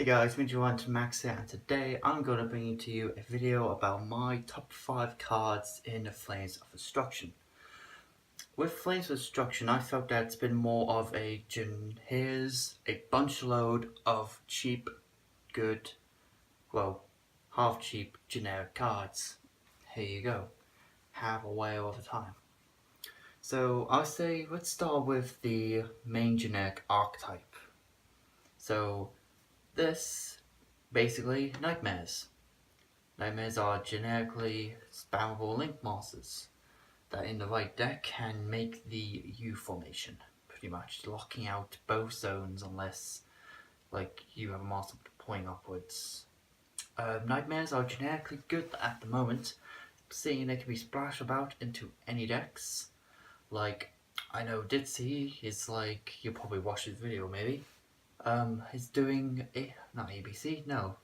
guys, Yugioh to Max here, and today I'm going to bring to you a video about my top 5 cards in the Flames of Destruction. With Flames of Destruction, I felt that it's been more of a here's a bunch load of cheap, good, well, half cheap generic cards. Here you go. Have a way all the time. So I'll say let's start with the main generic archetype. So this, basically, Nightmares. Nightmares are generically spammable link monsters that in the right deck can make the U formation, pretty much, locking out both zones unless like you have a monster pointing upwards. Nightmares are generically good at the moment, seeing they can be splashed about into any decks. Like, I know Ditzy is like, you'll probably watch his video maybe. He's doing not ABC, no,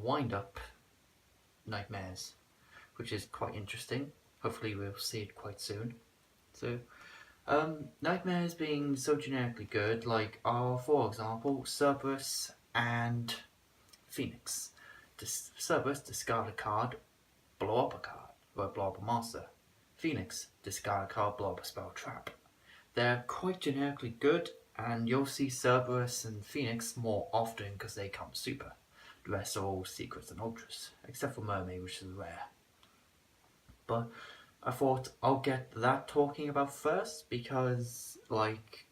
wind up Nightmares, which is quite interesting. Hopefully we'll see it quite soon. So, Nightmares being so generically good, like are, for example, Cerberus and Phoenix. Cerberus, discard a card, blow up a card, or blow up a monster. Phoenix, discard a card, blow up a spell trap. They're quite generically good, and you'll see Cerberus and Phoenix more often because they come super. The rest are all secrets and ultras, except for Mermaid, which is rare. But I thought I'll get that talking about first because, like,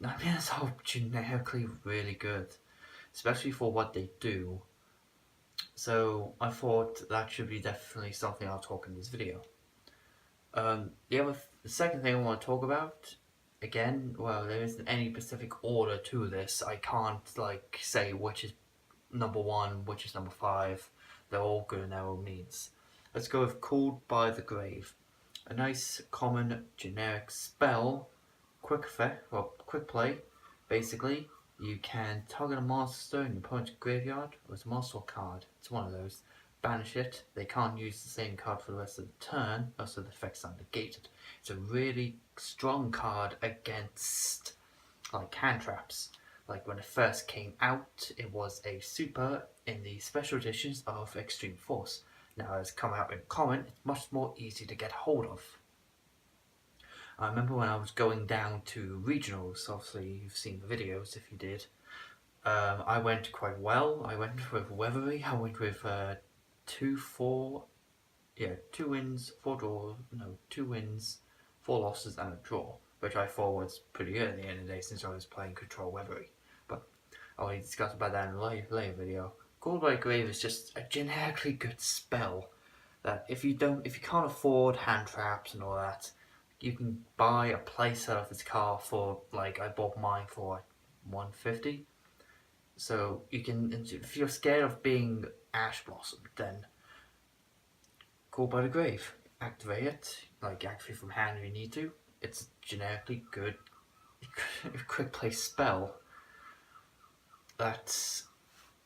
Nightmares are generically really good, especially for what they do. So I thought that should be definitely something I'll talk in this video. The second thing I want to talk about, again, well, there isn't any specific order to this. I can't like say which is number 1, which is number 5. They're all good in their own means. Let's go with Called by the Grave. A nice, common, generic spell, quick effect, well, quick play. Basically, you can target a monster in your opponent's graveyard with a monster card. It's one of those. Banish it. They can't use the same card for the rest of the turn, so the effects are negated. It's a really strong card against like hand traps. Like when it first came out, it was a super in the special editions of Extreme Force. Now it's come out in common, it's much more easy to get hold of. I remember when I was going down to regionals, obviously you've seen the videos if you did. I went quite well. I went with Weathery, I went with 2 wins, 2 wins, 4 losses and a draw, which I thought was pretty good at the end of the day since I was playing Control Weathery. But I'll only discuss about that in a later video. Called by Grave is just a generically good spell that if you can't afford hand traps and all that, you can buy a playset of this card for, like, I bought mine for like 150. So you can, if you're scared of being Ash Blossom, then Called by the Grave. Activate it, like activate from hand if you need to. It's a generically good quick play spell that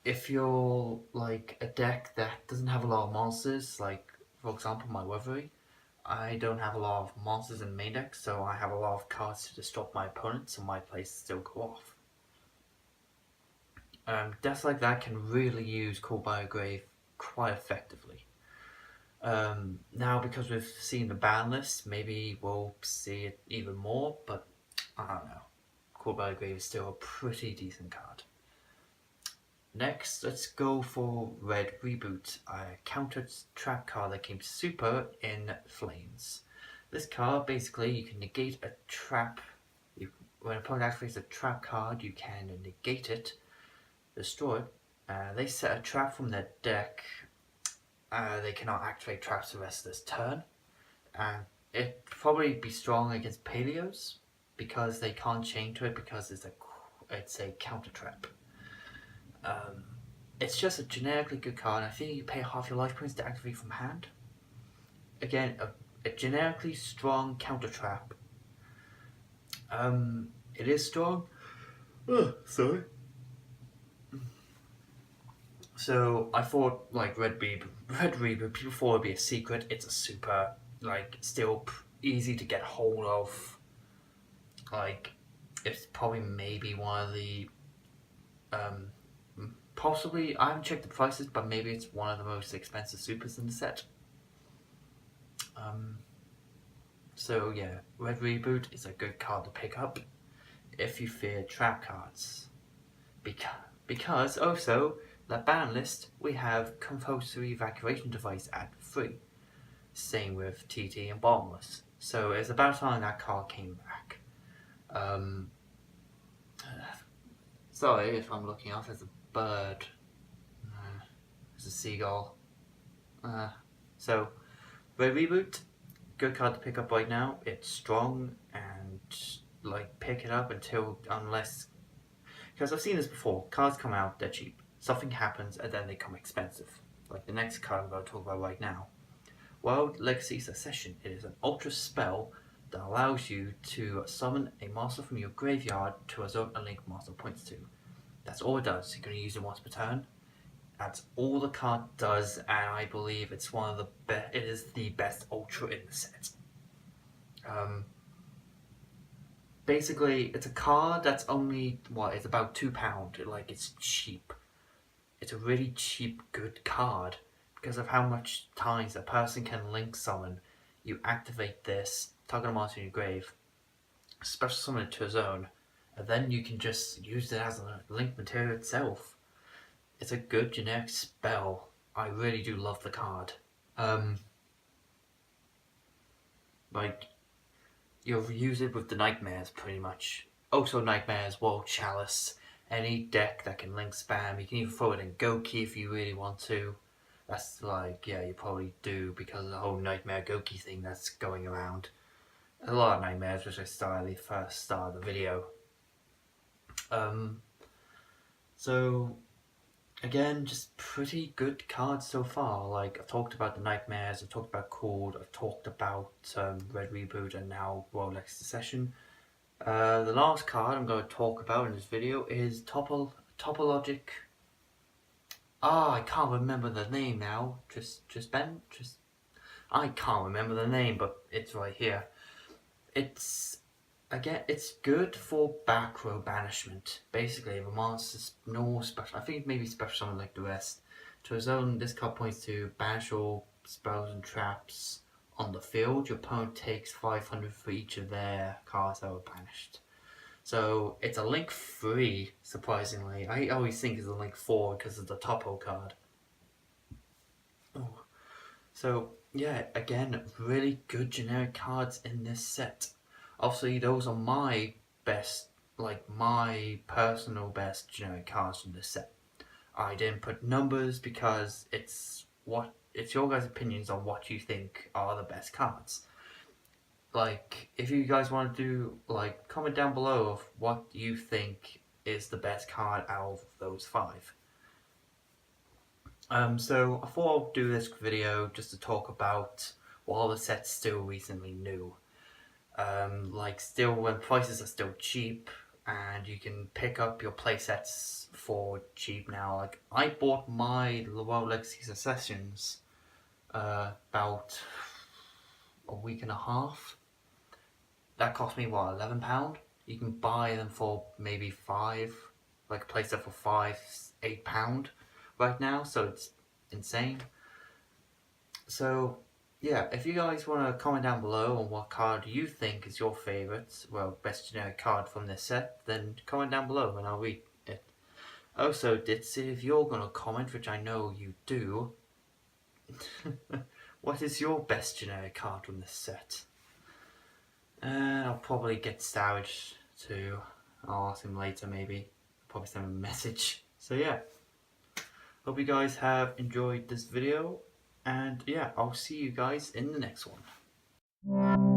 if you're like a deck that doesn't have a lot of monsters, like for example my Weathery, I don't have a lot of monsters in the main deck, so I have a lot of cards to disrupt my opponent, so my plays still go off. Decks like that can really use Called by a Grave quite effectively. Now because we've seen the ban list, maybe we'll see it even more, but I don't know. Called by the Grave is still a pretty decent card. Next, let's go for Red Reboot, a counter trap card that came super in Flames. This card, basically, you can negate a trap. When an opponent activates a trap card, you can negate it, destroy it. They set a trap from their deck. They cannot activate traps the rest of this turn. It'd probably be strong against Paleos because they can't chain to it because it's a counter trap. It's just a generically good card. I think you pay half your life points to activate from hand. Again, a generically strong counter trap. It is strong. Oh, sorry. So I thought like Red Reboot, people thought it'd be a secret. It's a super, like, still easy to get hold of. Like, it's probably maybe one of the Possibly, I haven't checked the prices, but maybe it's one of the most expensive supers in the set. So yeah, Red Reboot is a good card to pick up if you fear trap cards. Because also, the ban list, we have compulsory evacuation device at 3. Same with TT and Banlist. So it's about time that card came back. Sorry if I'm looking off as a bird. As a seagull. So, Red Reboot, good card to pick up right now. It's strong and like pick it up unless, because I've seen this before. Cards come out, they're cheap. Something happens and then they come expensive. Like the next card I'm going to talk about right now. World Legacy Secession. It is an ultra spell that allows you to summon a monster from your graveyard to a zone a link monster points to. That's all it does. You're going to use it once per turn. That's all the card does, and I believe it's one of the best. It is the best ultra in the set. Basically, it's a card that's only it's about £2. Like it's cheap. It's a really cheap, good card because of how much times a person can link summon. You activate this, target a monster in your grave, special summon it to a zone, and then you can just use it as a link material itself. It's a good generic spell. I really do love the card. Like, you'll use it with the Nightmares pretty much. Also Nightmares, World Chalice, any deck that can link spam. You can even throw it in Goki if you really want to. That's like, yeah, you probably do because of the whole Nightmare Goki thing that's going around. A lot of Nightmares, which I started at the first start of the video. So again, just pretty good cards so far. Like, I've talked about the Nightmares, I've talked about Cord, I've talked about Red Reboot, and now World Legacy Secession. The last card I'm going to talk about in this video is Topologic. I can't remember the name now. I can't remember the name, but it's right here. It's good for back row banishment. Basically, if a monster's no special, I think maybe special summon like the rest. To a zone, this card points to banish all spells and traps on the field. Your opponent takes 500 for each of their cards that were banished. So it's a link 3, surprisingly. I always think it's a link 4 because of the toppled card. So yeah, again, really good generic cards in this set. Obviously, those are my personal best generic cards from this set. I didn't put numbers because it's your guys' opinions on what you think are the best cards. Like, if you guys want to do, comment down below of what you think is the best card out of those 5. So I thought I'll do this video just to talk about while the set's still recently new. Still when prices are still cheap and you can pick up your playsets for cheap now. Like, I bought my World Legacy Secessions about a week and a half. That cost me what, £11? You can buy them for maybe £5, like a playset for £5-8 right now, so it's insane. So yeah, if you guys want to comment down below on what card you think is your favourite, best generic card from this set, then comment down below and I'll read it. Also, if you're going to comment, which I know you do, what is your best generic card from this set? I'll probably get Savage too. I'll ask him later maybe. I'll probably send him a message. So yeah, hope you guys have enjoyed this video, and yeah, I'll see you guys in the next one.